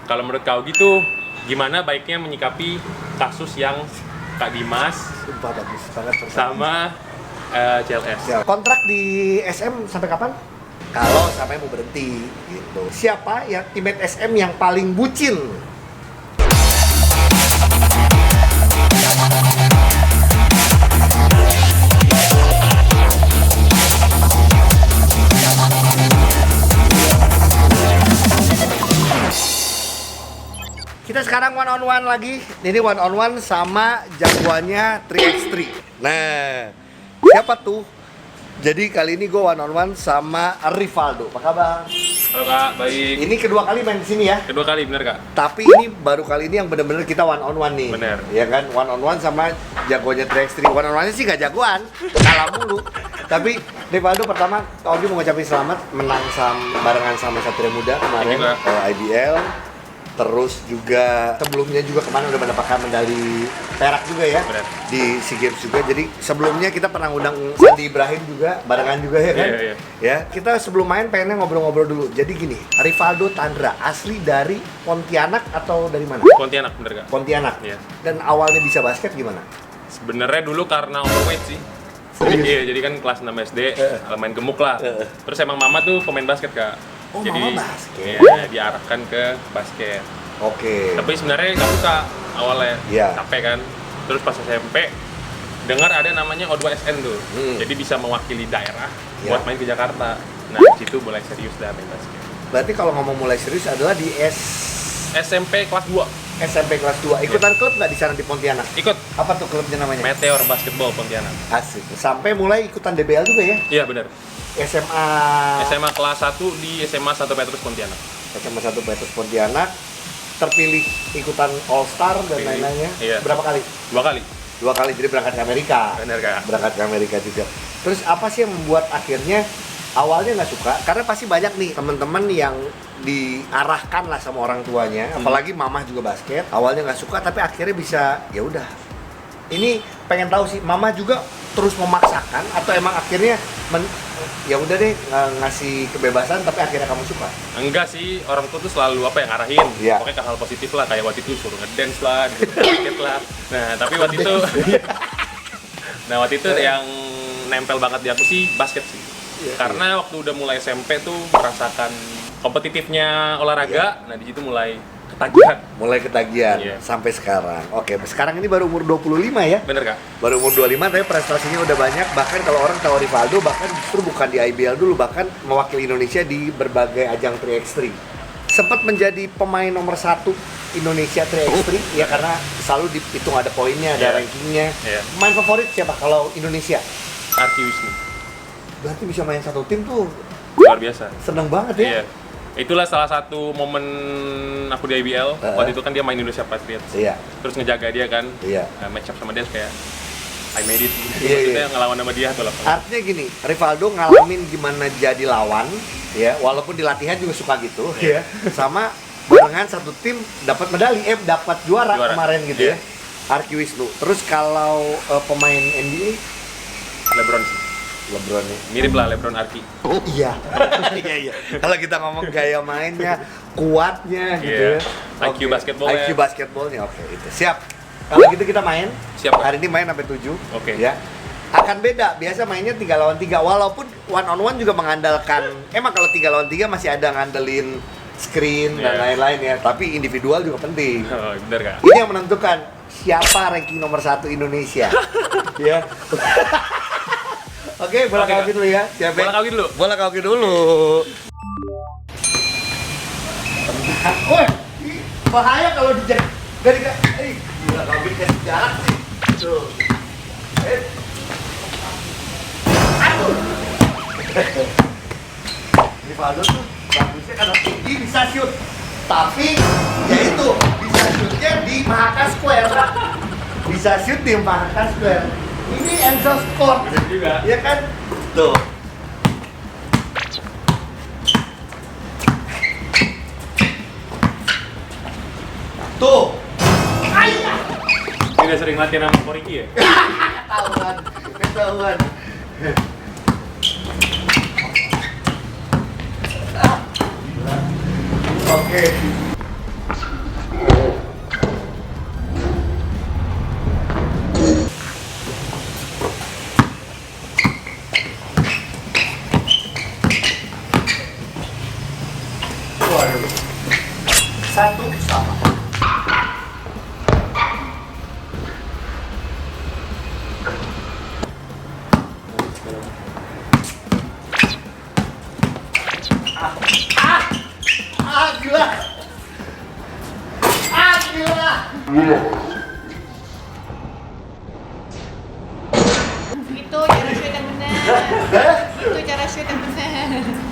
Kalau menurut kau gitu, gimana baiknya menyikapi kasus yang Kak Dimas Sumpah bagus banget sama CLS? Kontrak di SM sampai kapan? Kalau sampai mau berhenti gitu. Siapa yang teammate SM yang paling bucin? Kita sekarang one on one lagi. Ini one on one sama jagoannya 3x3. Nah, siapa tuh? Jadi kali ini gue one on one sama Rivaldo. Apa kabar? Halo Kak, baik. Ini kedua kali main di sini ya. Kedua kali, bener Kak? Tapi ini baru kali ini yang bener-bener kita one on one nih. Bener. Ya kan, one on one sama jagoannya 3x3. One on one sih gak jagoan, kalah mulu. Tapi Rivaldo pertama, Ogi mau ngucapin selamat menang barengan sama Satria Muda kemarin IBL. Terus juga sebelumnya juga kemarin udah mendapatkan medali perak juga ya. Bener. Di SEA Games juga. Jadi sebelumnya kita pernah undang Sandi Ibrahim juga, barengan juga ya kan? Iya. Ya, kita sebelum main pengennya ngobrol-ngobrol dulu. Jadi gini, Rivaldo Tandra asli dari Pontianak atau dari mana? Pontianak, bener Kak? Pontianak. Iya. Dan awalnya bisa basket gimana? Sebenarnya dulu karena overweight sih. Serius? Iya, jadi kan kelas 6 SD, main gemuk lah. Terus emang mama tuh pemain basket Kak. Oh, jadi, mama basket? Iya, diarahkan ke basket. Oke. Tapi sebenarnya nggak suka awalnya, Iya. capek kan. Terus pas SMP dengar ada namanya O2SN tuh, jadi bisa mewakili daerah Iya. buat main ke Jakarta. Nah di situ mulai serius dah main basket. Berarti kalau ngomong mulai serius adalah di SMP kelas 2 SMP kelas 2. Ikutan klub nggak di sana di Pontianak? ikut Apa tuh klubnya namanya? Meteor Basketball Pontianak. Asik. Sampai mulai ikutan DBL juga ya? Iya benar. SMA SMA kelas 1 di SMA 1 Petrus Pontianak. SMA 1 Petrus Pontianak, terpilih ikutan All Star dan Pilih. lain-lainnya. Iya. Berapa kali? 2 kali. 2 kali, jadi berangkat ke Amerika. Benar Kak. Berangkat ke Amerika juga. Terus apa sih yang membuat akhirnya awalnya nggak suka? Karena pasti banyak nih teman-teman yang diarahkan lah sama orang tuanya, apalagi mamah juga basket. Awalnya nggak suka, tapi akhirnya bisa ya udah. Ini pengen tahu sih, mama juga terus memaksakan atau emang akhirnya ya udah deh ngasih kebebasan tapi akhirnya kamu suka? Enggak sih, orang tua tuh selalu apa ya, ngarahin. Iya. Pokoknya ke hal positif lah, kayak waktu itu suruh ngedance lah, basket lah. Nah, tapi waktu itu yang nempel banget di aku sih basket sih. Iya, Karena waktu udah mulai SMP tuh merasakan kompetitifnya olahraga, nah di situ mulai ketagihan. Mulai ketagihan Iya. sampai sekarang. Oke, sekarang ini baru umur 25 ya? Bener Kak? Baru umur 25 tapi prestasinya udah banyak. Bahkan kalau orang tahu Rivaldo bahkan justru bukan di IBL dulu, bahkan mewakili Indonesia di berbagai ajang 3x3. Sempat menjadi pemain nomor 1 Indonesia 3x3 ya, karena selalu dihitung ada poinnya, ada Iya. rankingnya. Iya. Pemain favorit siapa kalau Indonesia? Arki Wisnu. Berarti bisa main satu tim tuh Luar biasa. seneng banget ya? Iya. Itulah salah satu momen aku di IBL. Waktu itu kan dia main Indonesia Patriots. Iya. Terus ngejaga dia kan. Iya. Match up sama dia kayak I made it. Iya, Maksudnya iya. ngelawan sama dia tuh lah. Artinya gini, Rivaldo ngalamin gimana jadi lawan, ya, walaupun di latihan juga suka gitu, ya, sama barengan satu tim dapat medali, dapat juara kemarin gitu ya. Arki Wisnu. Terus kalau pemain NBA, LeBron sih. LeBron ya. Mirip lah LeBron Arki. Oh iya, iya. Kalau kita ngomong gaya mainnya, kuatnya gitu Iya. ya. IQ basketballnya. IQ basketballnya, oke itu. Siap. Kalau gitu kita main. Siap. Hari ini main sampai 7. Oke. Ya. Akan beda, biasa mainnya 3 lawan 3. Walaupun one on one juga mengandalkan, emang kalau 3 lawan 3 masih ada ngandelin screen dan Iya. lain-lain ya. Tapi individual juga penting. Oh, bener Kak? Ini yang menentukan siapa ranking nomor 1 Indonesia. Ya. Oke, bola Oke, kaki Kak. dulu ya. Siap ya? Bola kaki dulu. Bola kaki dulu. Woi, bahaya kalau dijak. Bola kaki kasih jarak sih. Tuh. Aduh. Rivaldo tuh bagusnya karena tinggi bisa shoot. Tapi ya itu bisa shootnya di Mahaka Square. Bisa shoot di Mahaka Square. Ini Enzo Sport. Bener juga. Iya kan? Tuh. Tuh. Ayah. Ini udah sering latihan sama Koriki ya? Ketahuan. Oke. Waduh. Satu sama. Gila. Gila. Itu cara shoot yang benar. Itu cara shoot yang benar.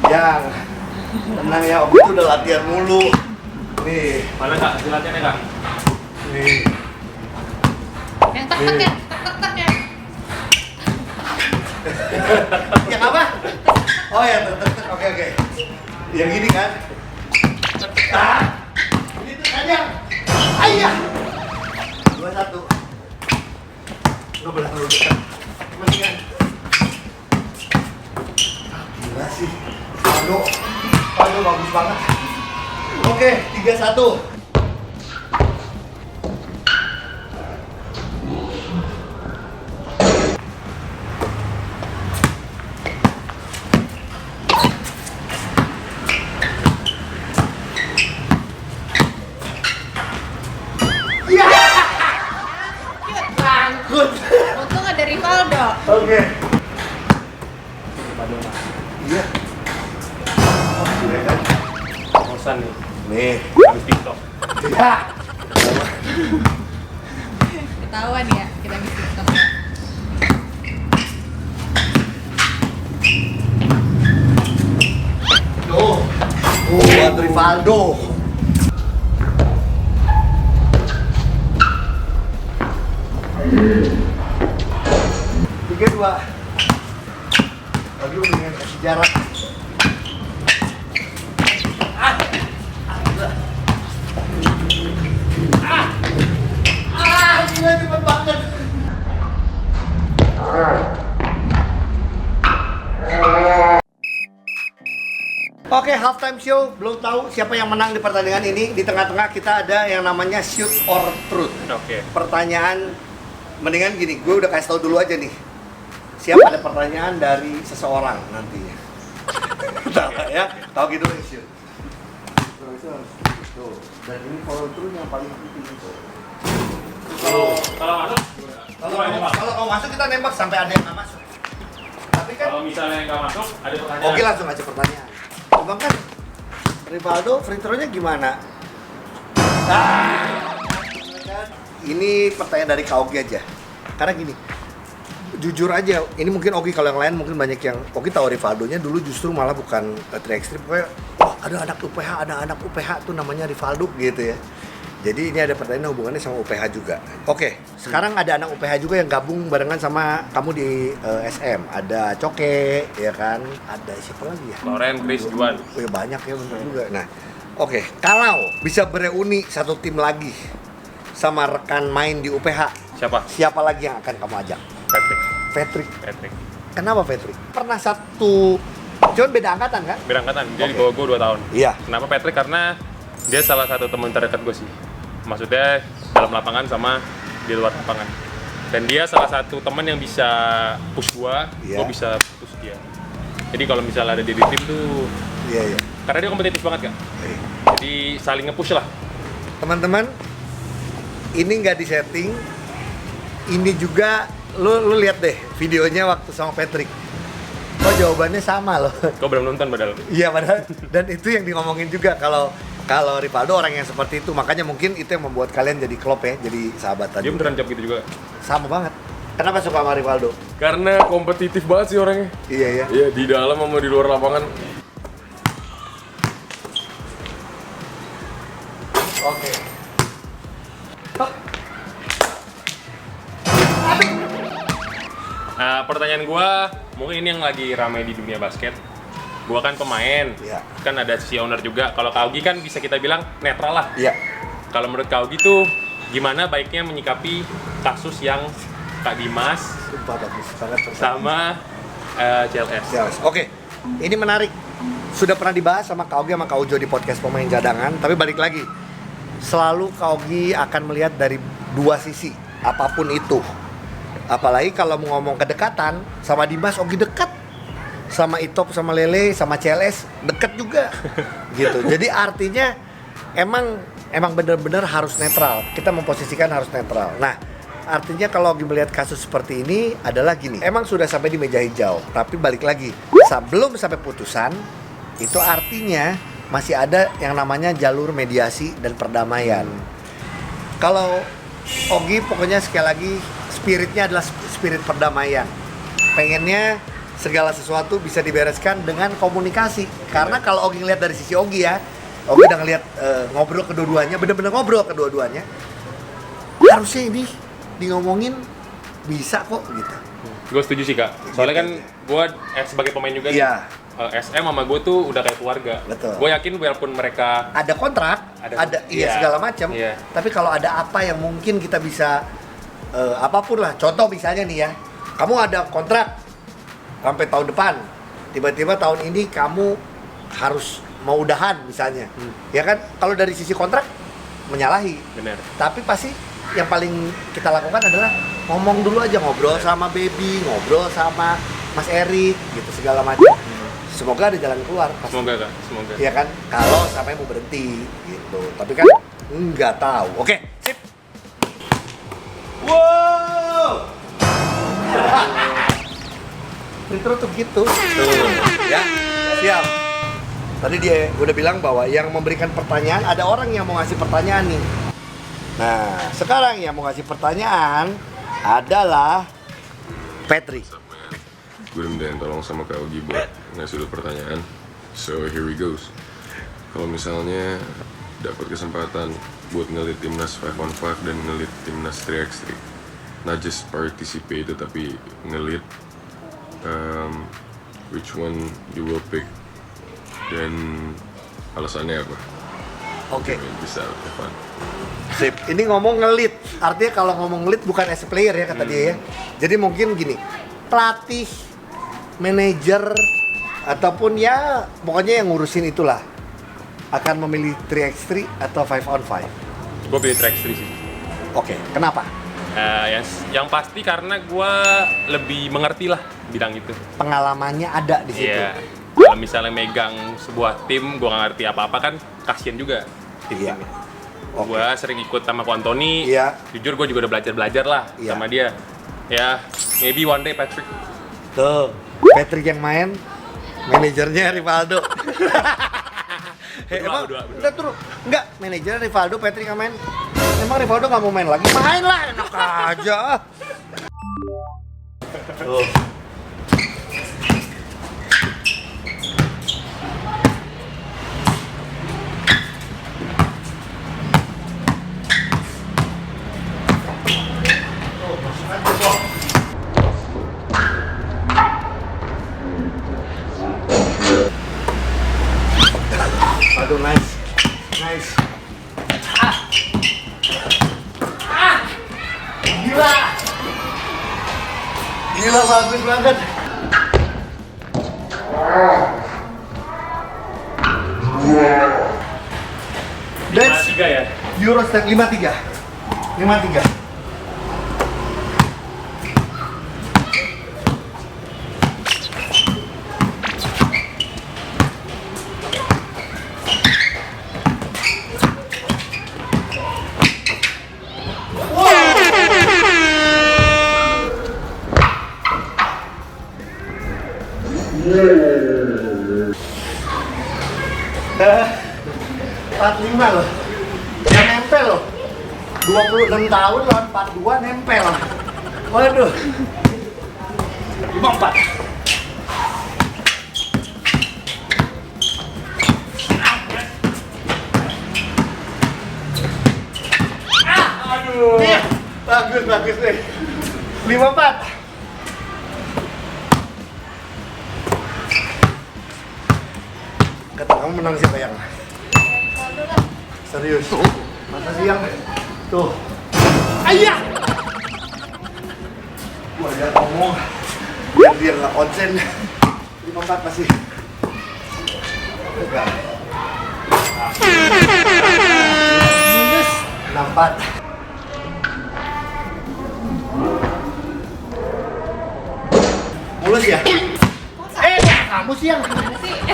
Yang tenang ya, Om itu udah latihan mulu. Nih, Mana kak? Hasil latihannya kak? nih. Yang tek-tek ya, tek-tek ya. Yang apa? Oh ya, tek. Oke. Yang gini kan? Ini tuh kanyang. Ayah. 2-1. Nggak boleh terlalu dekat. Masih kan? Gila sih. Aduh bagus banget. Oke, 3-1. Good. Untung ada Rivaldo. Oke. Iya. Iya kan? Bosan nih. Nih. Habis TikTok. Ya. Ketahuan ya, kita di TikTok. Tuh. Buat Rivaldo. Tiga dua. Aduh, dengan kasih jarak. Gila cepet banget. Oke, halftime show. Belum tahu siapa yang menang di pertandingan ini. Di tengah-tengah kita ada yang namanya shoot or truth. Oke. Pertanyaan, mendingan gini, gue udah kasih tau dulu aja nih. Siap ada pertanyaan dari seseorang nantinya. Tahu ya? Tahu gitu nih shoot. Tuh. Dan ini follow through yang paling penting itu. Kalau masuk, Kalau kamu masuk kita nembak sampai ada yang nggak masuk. Tapi kan, kalau misalnya nggak masuk, ada pertanyaan. oke langsung aja pertanyaan. Bang kan, Rivaldo free throw-nya gimana? Ini pertanyaan dari Kak Ogi aja. Karena gini, jujur aja, ini mungkin Ogi, kalau yang lain mungkin banyak yang Ogi tahu Rivaldonya dulu justru malah bukan 3x3, pokoknya oh ada anak UPH tuh namanya Rivaldo gitu ya. Jadi ini ada pertanyaan hubungannya sama UPH juga. Oke, sekarang ada anak UPH juga yang gabung barengan sama kamu di SM. Ada Coke, ya kan? Ada siapa lagi ya? Loren, Chris, Juan. Oh ya banyak ya bener juga. Nah, oke, kalau bisa bereuni satu tim lagi sama rekan main di UPH, Siapa? siapa lagi yang akan kamu ajak? Patrick. Patrick. Kenapa Patrick? Pernah satu, cuman beda angkatan kan? Beda angkatan, dia di Oke. bawah gue 2 tahun. Iya. Kenapa Patrick? Karena dia salah satu teman terdekat gue sih. Maksudnya dalam lapangan sama di luar lapangan. Dan dia salah satu teman yang bisa push gue Iya. bisa push dia. Jadi kalau misalnya ada dia di tim tuh, Iya. karena dia kompetitif banget kan. Oke. Jadi saling nge-push lah. Teman-teman, ini nggak disetting. Ini juga lu lihat deh videonya waktu sama Patrick. Oh jawabannya sama loh. Kau belum nonton padahal. Iya padahal, dan itu yang ngomongin juga kalau Rivaldo orang yang seperti itu, makanya mungkin itu yang membuat kalian jadi klop ya, jadi sahabatan. Dia juga. beneran jawab gitu juga. Sama banget. Kenapa suka sama Rivaldo? Karena kompetitif banget sih orangnya. Iya ya. Iya, di dalam sama di luar lapangan. Oke. Pertanyaan gua, mungkin ini yang lagi ramai di dunia basket. Gua kan pemain, Iya. kan ada sisi owner juga. Kalau Kak Augie kan bisa kita bilang netral lah. Iya. Kalau menurut Kak Augie tuh gimana baiknya menyikapi kasus yang Kak Dimas Sumpah bagus banget. sama CLS? Yes. Oke. Ini menarik. sudah pernah dibahas sama Kak Ogi sama Kak Ujo di podcast pemain cadangan, tapi balik lagi, selalu Kak Ogi akan melihat dari dua sisi, apapun itu. Apalagi kalau mau ngomong kedekatan, sama Dimas Ogi dekat, sama Itop, sama Lele, sama CLS dekat juga, gitu. Jadi artinya emang benar-benar harus netral. Kita memposisikan harus netral. Nah, artinya kalau Ogi melihat kasus seperti ini adalah gini, emang sudah sampai di meja hijau, tapi balik lagi, sebelum sampai putusan, itu artinya masih ada yang namanya jalur mediasi dan perdamaian. Kalau Ogi pokoknya sekali lagi spiritnya adalah spirit perdamaian. Pengennya segala sesuatu bisa dibereskan dengan komunikasi. Karena kalau Ogi ngeliat dari sisi Ogi ya, Ogi udah ngeliat ngobrol kedua-duanya, bener-bener ngobrol kedua-duanya. Harusnya ini di ngomongin bisa kok gitu. Gue setuju sih Kak, soalnya kan gue sebagai pemain juga nih, Iya. SM sama gue tuh udah kayak keluarga. Betul. Gue yakin walaupun mereka Ada kontrak, ada iya. segala macam. Iya. Tapi kalau ada apa yang mungkin kita bisa apapun lah. Contoh misalnya nih ya, kamu ada kontrak sampai tahun depan. Tiba-tiba tahun ini kamu harus mau udahan misalnya. Ya kan? Kalau dari sisi kontrak menyalahi. bener. Tapi pasti yang paling kita lakukan adalah ngomong dulu aja, ngobrol sama Baby, ngobrol sama Mas Erik gitu segala macam. Semoga ada jalan keluar pasti. Semoga Kak, semoga. Iya kan? Kalau sampai mau berhenti gitu. Tapi kan nggak tahu. Oke, sip. Wow. Retro tuh gitu. Tuh, ya. Siap. Tadi dia udah bilang bahwa yang memberikan pertanyaan, ada orang yang mau ngasih pertanyaan nih. Nah, sekarang yang mau ngasih pertanyaan adalah Patrick. Gue minta tolong sama Kak Ogi buat ngasih dulu pertanyaan. So here we goes. Kalau misalnya dapat kesempatan buat ngelit timnas 5-on-5 dan ngelit timnas 3x3, not just participate tapi ngelit, which one you will pick dan alasannya apa? Oke. Bisa Evan. Sip. Ini ngomong ngelit. Artinya kalau ngomong ngelit bukan as a player ya kata dia ya. Jadi mungkin gini, pelatih, manajer ataupun ya pokoknya yang ngurusin itulah akan memilih 3x3 atau 5-on-5. Gue pilih track 3 sih. Oke, kenapa? Yang pasti karena gue lebih mengerti lah bidang itu. Pengalamannya ada di situ. Iya. Kalau misalnya megang sebuah tim, gue nggak ngerti apa-apa kan, kasian juga Iya. tim-timnya. Oke. Gue sering ikut sama Ko Antoni. Iya. Jujur gue juga udah belajar lah Iya. sama dia. Ya, maybe one day Patrick. Tuh, Patrick yang main, manajernya Rivaldo. Berdua, Emang berdua. udah turun? Enggak, manajernya Rivaldo, Patrick yang main. Emang Rivaldo nggak mau main lagi? Main lah, enak aja. Tuh. Aduh, nice. Gila bagus banget. That's 3 ya. Euro step 53. 53. Dah 45 loh. Yang nempel loh. 26 tahun lawan 42 nempel. Waduh. 54. Aduh. Bagus nih. 54. Kata kamu menang siapa yang? Serius? Masa sih yang? Tuh. Ayah! Gua dia ngomong biar dia nggak konsen. 54 masih. Enggak. Minus 64. Mulus ya? Kamu sih yang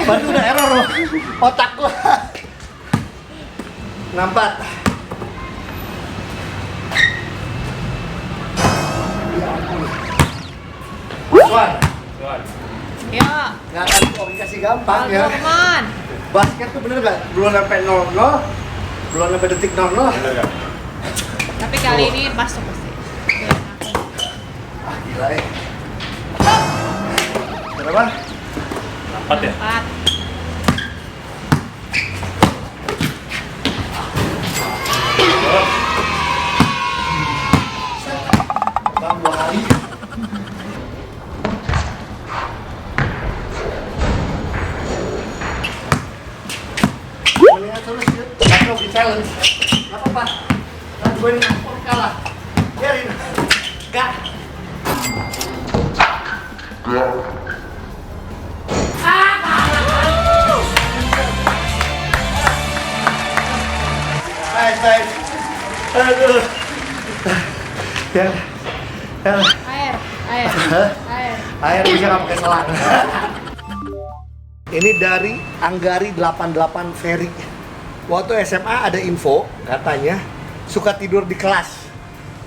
baru udah error loh. Otak gua. 64. Wan, Ya. nggak akan komunikasi gampang ya. Norman. Basket tuh bener nggak? Belum sampai 0-0, belum sampai detik 0-0. Bener nggak? Tapi kali ini masuk pasti. Ah gila ya. Berapa? 4 ya? 4. Bang 2 kali. Mendingan terus shoot. Tapi di challenge. Gak apa-apa. Kan gue ini kalah. Biarin. Gak. Nice. Aduh. Ya. Air. Hah? Air bisa nggak pakai selang. Ini dari Anggari 88 Ferry. Waktu SMA ada info katanya suka tidur di kelas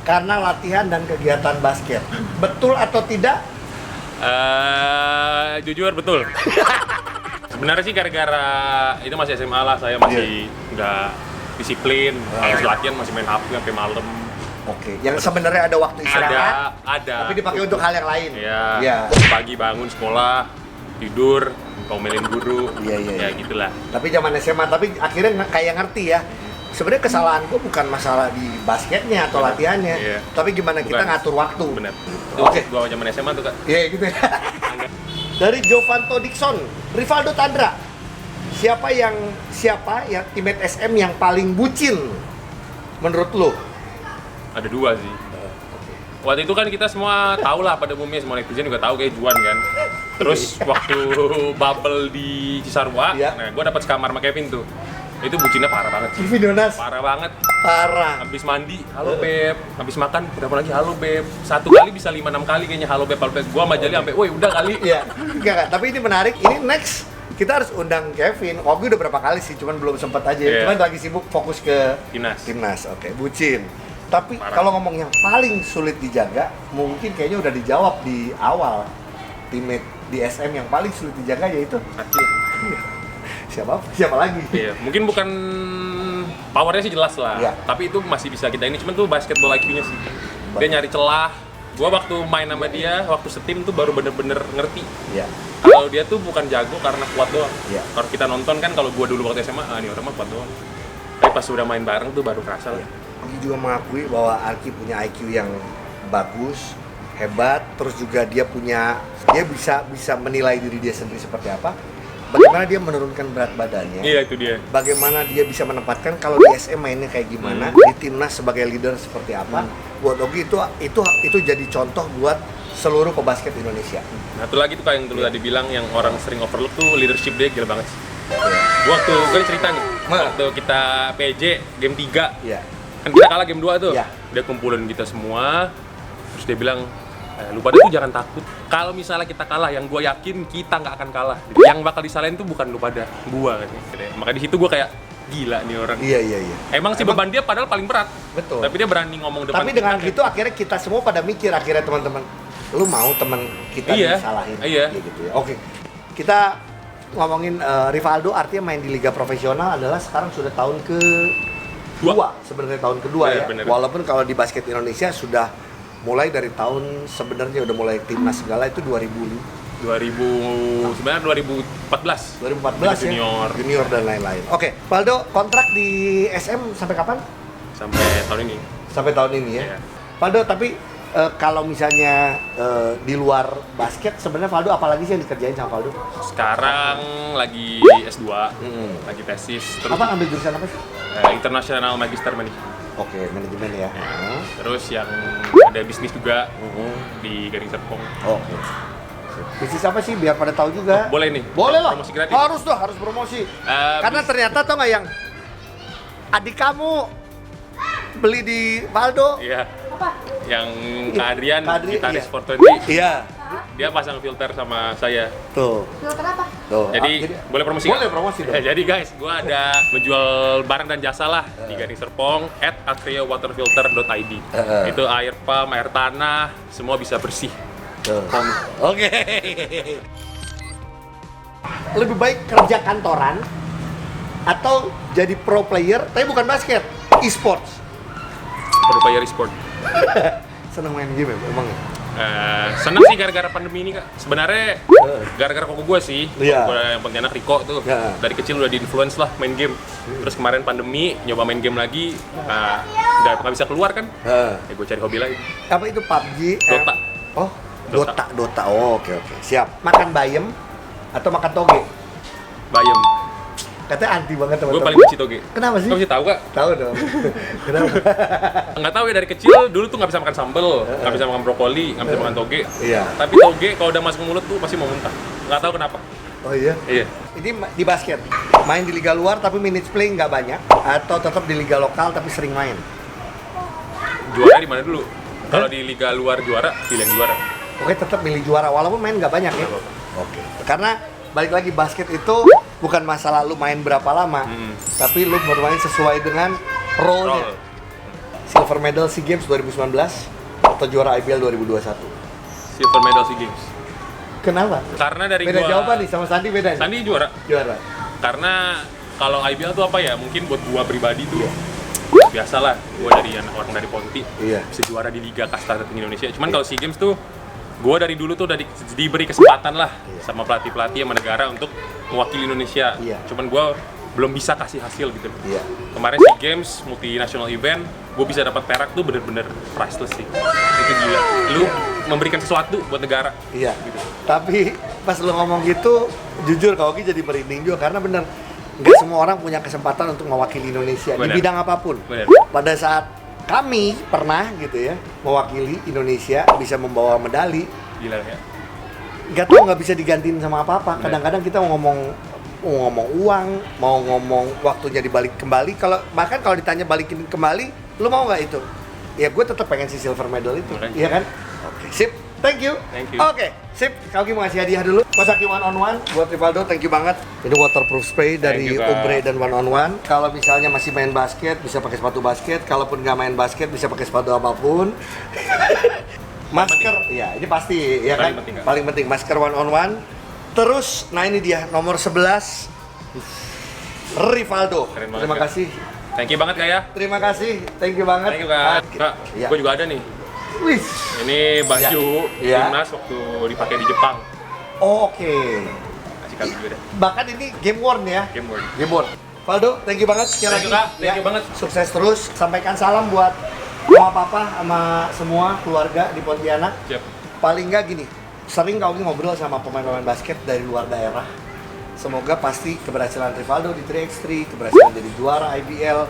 karena latihan dan kegiatan basket. Betul atau tidak? Jujur betul. Sebenarnya sih gara-gara itu masih SMA lah, saya masih nggak disiplin, harus latihan masih main HP sampai malam. Oke, yang sebenarnya ada waktu istirahat, Ada. tapi dipakai untuk hal yang lain. Iya. Iya. Pagi bangun sekolah, tidur, ngomelin guru. Iya. Ya gitulah. Tapi zaman SMA, tapi akhirnya kayak ngerti ya. Sebenarnya kesalahan gue bukan masalah di basketnya atau Bener. latihannya, Iya. tapi gimana kita Bukan. ngatur waktu. Bener. Itu Oke. gua zaman SMA tuh, Kak. Iya gitu ya. Dari Jovanto Dixon, Rivaldo Tandra. Siapa yang teammate SM yang paling bucin menurut lo? Ada 2 sih. Waktu itu kan kita semua tahu lah, pada umumnya semua netizen juga tahu kayak Juan kan. Terus waktu bubble di Cisarua, Iya. nah gue dapat sekamar sama Kevin tuh. Itu bucinnya parah banget sih. Kevin Jonas. Parah banget. Parah. Habis mandi, halo beb. Habis makan, udah lagi halo beb. Satu kali bisa 5-6 kali kayaknya halo beb. Gua sama Jali sampai, woi udah kali. Iya. Enggak, tapi ini menarik. Ini next kita harus undang Kevin. Ogi udah berapa kali sih, cuman belum sempat aja. Iya. Cuman lagi sibuk fokus ke Timnas. Oke, bucin. Tapi Parah. kalau ngomong yang paling sulit dijaga, mungkin kayaknya udah dijawab di awal. Teammate di SM yang paling sulit dijaga yaitu Acil. siapa lagi? Iya, mungkin bukan powernya sih jelas lah. Iya. Tapi itu masih bisa kita ini, cuman tuh basketball IQ-nya sih. Dia nyari celah. Gua waktu main sama dia, waktu setim tuh baru bener-bener ngerti. Iya. Kalau dia tuh bukan jago karena kuat doang. Iya. Kalau kita nonton kan, kalau gua dulu waktu SMA, ini orang mah kuat doang. Tapi pas udah main bareng tuh baru kerasa lah. Ogi juga mengakui bahwa Arki punya IQ yang bagus, hebat, terus juga dia bisa menilai diri dia sendiri seperti apa. Bagaimana dia menurunkan berat badannya. Iya, itu dia. Bagaimana dia bisa menempatkan kalau di SM mainnya kayak gimana, di timnas sebagai leader seperti apa. Buat Ogi itu jadi contoh buat seluruh pebasket Indonesia. Nah, satu lagi tuh kayak yang dulu tadi bilang, yang orang sering overlook tuh leadership dia gila banget sih. Iya. Waktu gue cerita nih, Mana? waktu kita PJ game 3, Iya. kan kita kalah game 2 tuh. Iya. Dia kumpulin kita semua, terus dia bilang, lu pada tuh jangan takut. Kalau misalnya kita kalah, yang gue yakin kita nggak akan kalah. Yang bakal disalahin tuh bukan lu pada, gue kan. Makanya di situ gue kayak, gila nih orang. Iya. Emang sih beban dia padahal paling berat. Betul. Tapi dia berani ngomong depan. Tapi dengan kita. gitu akhirnya kita semua pada mikir akhirnya teman-teman, lu mau teman kita Iya, disalahin? iya. Kayak gitu ya. Oke. Kita ngomongin Rivaldo, artinya main di liga profesional adalah sekarang sudah tahun kedua, sebenarnya tahun kedua Iya, ya. bener. Walaupun kalau di basket Indonesia sudah mulai dari tahun sebenarnya udah mulai timnas segala itu sebenarnya 2014 2014 junior. ya. Junior dan lain-lain. Oke, Valdo kontrak di SM sampai kapan? Sampai tahun ini. Sampai tahun ini ya. Iya. Valdo, tapi kalau misalnya di luar basket sebenarnya Valdo apalagi sih yang dikerjain sama Valdo? Sekarang lagi S2, lagi tesis, terus Apa ambil jurusan apa sih? International Magister Management. Oke, manajemen ya. Terus yang ada bisnis juga di Gading Serpong. Oke. Bisnis apa sih biar pada tahu juga? Boleh nih. Boleh lah. Promosi gratis. Harus tuh, harus promosi. Karena ternyata tau nggak yang adik kamu beli di Valdo? Iya. Apa? Yang Kak Adrian, Kak Adrian, gitaris iya. 420, Iya. dia pasang filter sama saya. Tuh. Filter apa? Tuh. Jadi, boleh promosi Boleh nggak? promosi dong. Jadi guys, gua ada menjual barang dan jasa lah di Gading Serpong @akriowaterfilter.id. Itu air pump, air tanah, semua bisa bersih. Tuh. Oke. Lebih baik kerja kantoran atau jadi pro player, tapi bukan basket, e-sports. Berupaya e-sport. Seneng main game ya, emang ya? Seneng sih gara-gara pandemi ini, Kak. Sebenarnya gara-gara koko gue sih. Iya. Gue yang Pontianak Riko tuh. Iya. Dari kecil udah di-influence lah main game. Terus kemarin pandemi nyoba main game lagi, nggak bisa keluar kan? Ya gue cari hobi lain. Apa itu PUBG? Dota. Oh, Dota. Dota. Oh, oke. Siap. Makan bayam atau makan toge? Bayem. Katanya anti banget sama Gue toge. paling benci toge. Kenapa sih? Kamu sih tahu Kak? Tahu dong. Kenapa? Nggak tahu ya, dari kecil dulu tuh nggak bisa makan sambel, nggak bisa makan brokoli, nggak bisa makan toge. Iya. Tapi toge kalau udah masuk ke mulut tuh pasti mau muntah. Nggak tahu kenapa. Oh iya. Iya. Ini di basket. Main di liga luar tapi minutes play nggak banyak atau tetap di liga lokal tapi sering main? Juara di mana dulu? Kalau di liga luar juara, pilih yang juara. Oke, tetap milih juara walaupun main nggak banyak ya. Nggak apa-apa. Oke. Karena balik lagi basket itu bukan masalah lu main berapa lama, tapi lu bermain sesuai dengan role-nya. Roll. Silver medal SEA Games 2019 atau juara IBL 2021. Silver medal SEA Games. Kenapa? Karena dari Beda gua jawaban nih, sama Sandi beda nih. Sandi juara. Juara. Karena kalau IBL tuh apa ya? Mungkin buat gua pribadi tuh biasalah, gua dari orang dari Ponti Iya. bisa juara di Liga Kasta tertinggi Indonesia. Cuman kalau SEA Games tuh gua dari dulu tuh udah diberi kesempatan lah sama pelatih-pelatih sama negara untuk mewakili Indonesia. Iya. Cuman gua belum bisa kasih hasil gitu. Iya. Kemarin SEA Games multinational event, gue bisa dapat perak tuh bener-bener priceless sih. Itu gila. Lu memberikan sesuatu buat negara. Iya. Gitu. Tapi pas lu ngomong gitu, jujur Kak Ogi jadi merinding juga karena bener nggak semua orang punya kesempatan untuk mewakili Indonesia di Bener. bidang apapun. Bener. Pada saat kami pernah gitu ya mewakili Indonesia bisa membawa medali, Gila ya. nggak tahu nggak bisa digantiin sama apa-apa. Bener. Kadang-kadang kita mau ngomong uang, mau ngomong waktunya dibalik kembali. Kalau bahkan kalau ditanya balikin kembali, lu mau nggak itu? Ya gue tetap pengen si silver medal itu, Makanya. iya kan? Oke, sip. Thank you. Thank you. Oke, sip. Kau mau ngasih hadiah dulu. Mas Aki one on one buat Rivaldo, thank you banget. Ini waterproof spray dari Thank you, Kak. Ombre dan one on one. Kalau misalnya masih main basket, bisa pakai sepatu basket. Kalaupun nggak main basket, bisa pakai sepatu apapun. Masker, ya ini pasti ya Paling kan? penting, Kak. Paling penting masker one on one. Terus, nah ini dia nomor 11 Rivaldo. Keren banget, Terima Kak. kasih. Thank you banget Kak ya. Terima kasih. Thank you banget. Thank you Kak. Kak, Iya. gue juga ada nih. Wih. Ini baju Iya. timnas waktu dipakai di Jepang. Oke. Kasih kami juga deh. Bahkan ini game worn ya. Game worn. Game worn. Valdo, thank you banget sekali Thank you, lagi. Kak. Thank you banget. Sukses terus. Sampaikan salam buat mama papa sama semua keluarga di Pontianak. Siap. Paling nggak gini, sering kau ngobrol sama pemain-pemain basket dari luar daerah. Semoga pasti keberhasilan Rivaldo di 3x3, keberhasilan jadi juara IBL,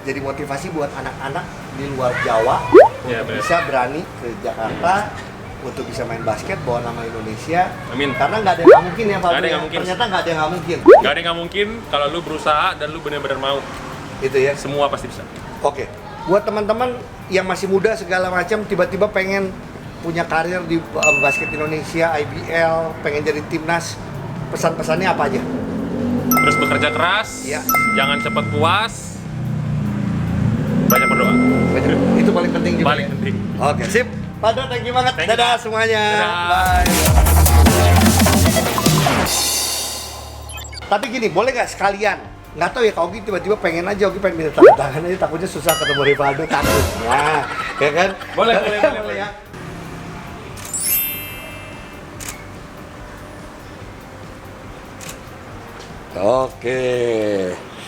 jadi motivasi buat anak-anak di luar Jawa Ya, untuk bener. bisa berani ke Jakarta untuk bisa main basket bawa nama Indonesia. Amin. Karena nggak ada yang nggak mungkin ya Valdo. Nggak ada yang ya. nggak mungkin. Ternyata nggak ada yang nggak mungkin. Gak ada yang nggak mungkin kalau lu berusaha dan lu benar-benar mau. Itu ya. Semua pasti bisa. Oke, buat teman-teman yang masih muda segala macam, tiba-tiba pengen punya karir di basket Indonesia, IBL, pengen jadi timnas, pesan-pesannya apa aja? Terus bekerja keras, Iya. jangan cepat puas, banyak berdoa. Itu paling penting juga. Paling ya? penting. Oke, sip. Valdo, thank you banget. Thank you, Dadah Kak. semuanya. Dadah. Bye. Tapi gini, boleh nggak sekalian? Nggak tahu ya, Kak Ogi tiba-tiba pengen aja, Ogi pengen minta tanda tangan aja, takutnya susah ketemu Rivaldo, takutnya. Ya kan? Boleh, boleh. ya. Oke.